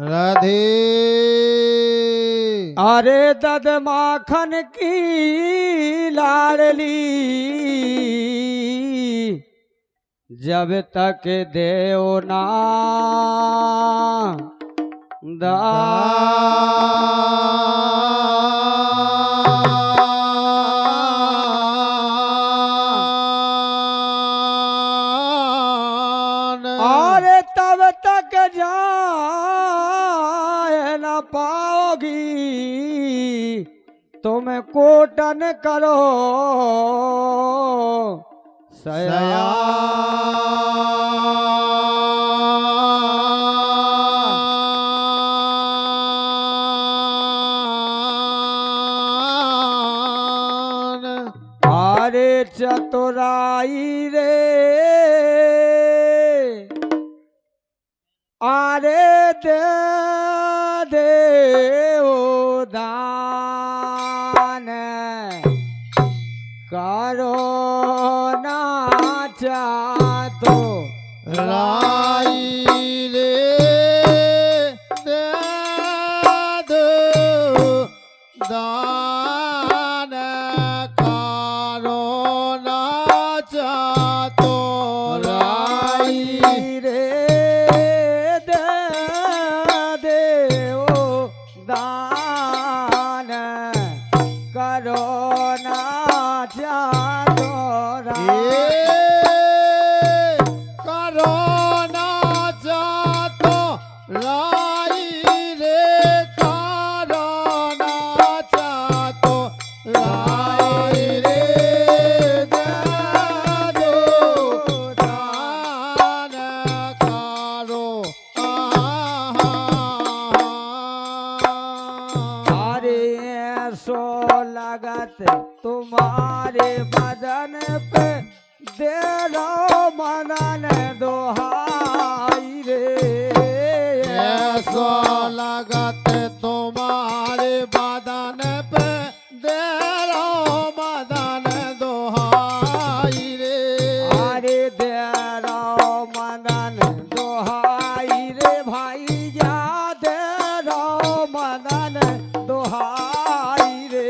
राधे। अरे दद माखन की लाडली जब तक देव ना दान अरे तब तक जाए न पाओगी तुम कोटन करो सया अरे चतुराई रे अरे दे दे ओ दान करो ना चाहतो राई रे दे दो दान करो ना चाहतो राई रे दे दे ओ दान करो ना चाहतो करोना चाहतो राई रे करोना चाहतो राई रे दे दो दान करो अरे सो लगत तुम्हारे बदन पे दे रो मदन दोहाई रे ऐसो लगत तुम्हारे बदन पे दे रो मदन दोहाई रे अरे दे रो मदन दोहाई रे भाई जा दे रो मदन दोहाई रे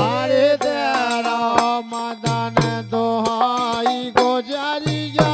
अरे तेरा मदन दोहाई गोजरिया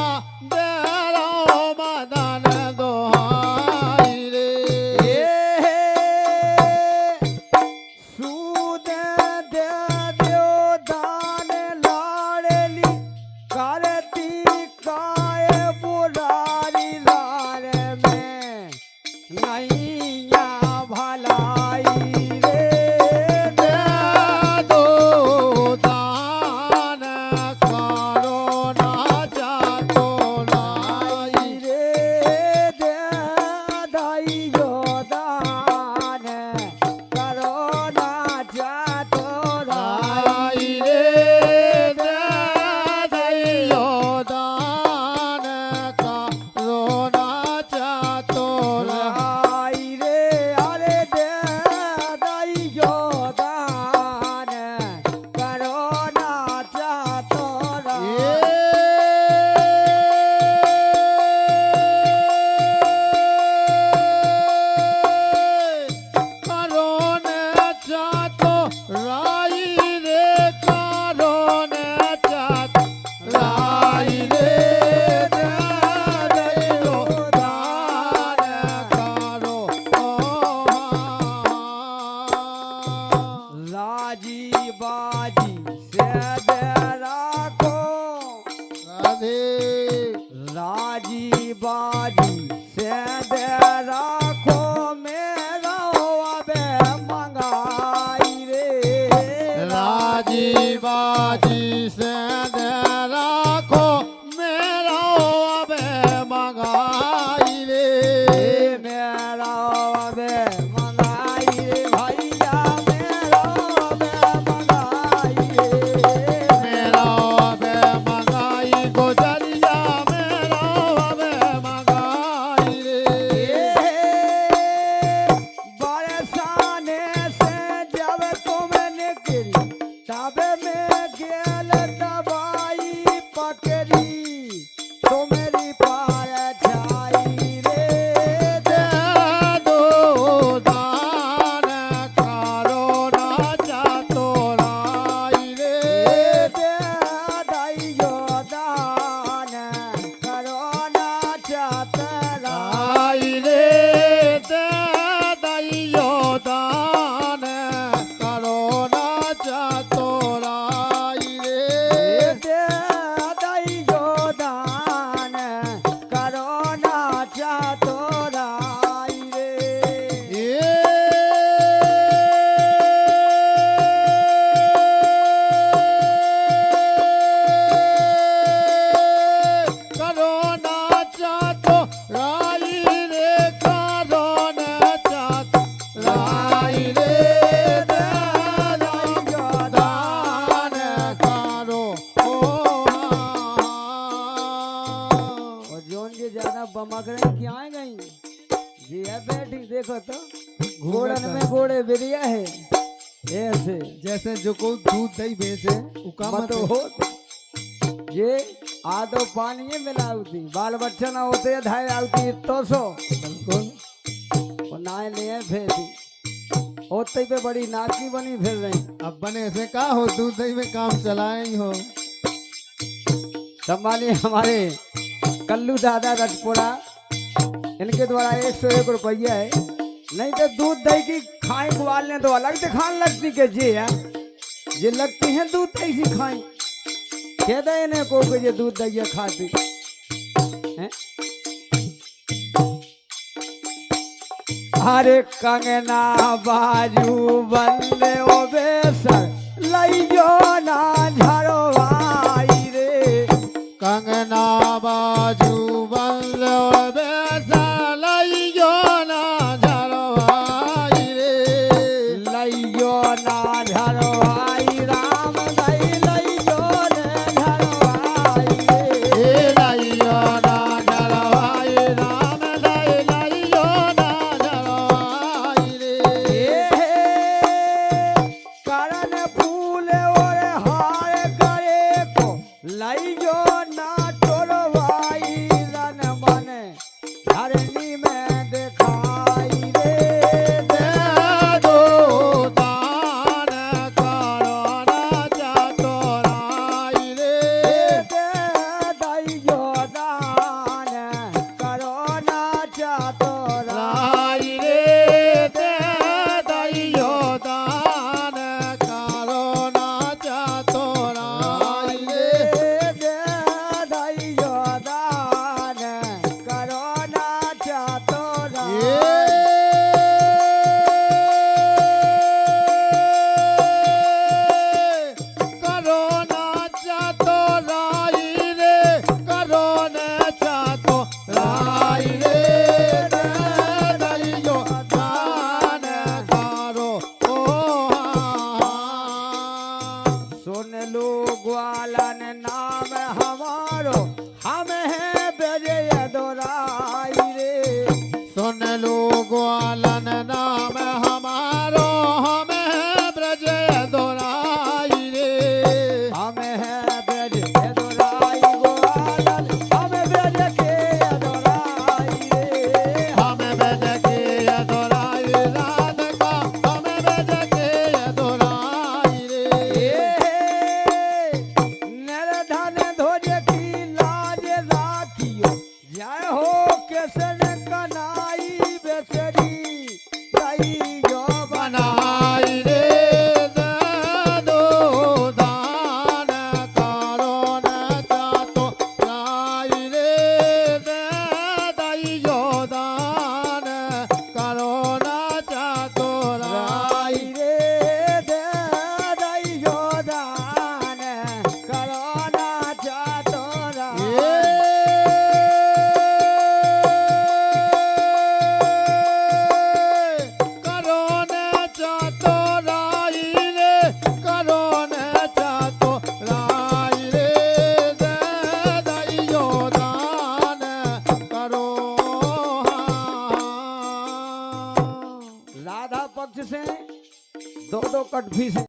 मकरई क्या गई जी है बैठी देखो तो घोड़न में घोड़े बिरिया है ऐसे जैसे जो को दूध दही बेचे मत हो ये आदो पानी मिलावती बाल बच्चा ना होते धाय आवती तो सो बिल्कुल और नाय ले फेंसी होते पे बड़ी नाची बनी फिर रही अब बने से का हो दूध दही में काम चलाए ही हो। संभालिए हमारे कल्लू दादा रजपुरा इनके द्वारा 101 रुपया है। नहीं तो दूध दही की खाए ग्वाल तो अलग से खान लगती के जी है जे लगती है दूध दही सी खाई कह दे इन्हें को ये दूध दही खाती हैं? अरे कंगना बाजू बंदे ओ बेसर लइयो ना झरो भाई रे कंगना बाजू बंद बेसलैयो ना झरवाई रे लइयो ना झरो भाई राम दई लइयो ने झरो भाई रे ए लैयो ना झरवाई राम दई लैयो ना झरवाई रे करण फूल और हार करे को लइयो ना तोरो भाई रन मन धरनी में दिखाई रे दे दो दान करो ना चतुराई रे दे दइयो दान करो ना चातोरा राई रे दे दैयो दान करो ना चतुराई रे दे दइयो दान करो ना चातोरा करो ना चतुराई रे करो ना चतुराई रे दे दैयो दान करो ओ सुन लो ग्वालन नाम हमारो हम हैं बेजय दोराई रे सुन लो ग्वालन नाम हमारो हम हैं ब्रज दोराई रे हम हैं बेजय दोराई ग्वालन हम बेज के दोराई रे हम ब्रज के दोराई राधिका हम ब्रज के दोराई रे निर्धन ध्वज की लाज राखियो जय हो केसन कनाई बेसरी लइयो बनाई रे दे दो दान करो न चातो राई रे दे दैयो दान करो न चातो राई राई रे दे दइयो दान करो ना चातोरा करो न चातो राई रे करो न चातो राई रे दे दैयो दान करो राधा पक्ष से दो कटफी से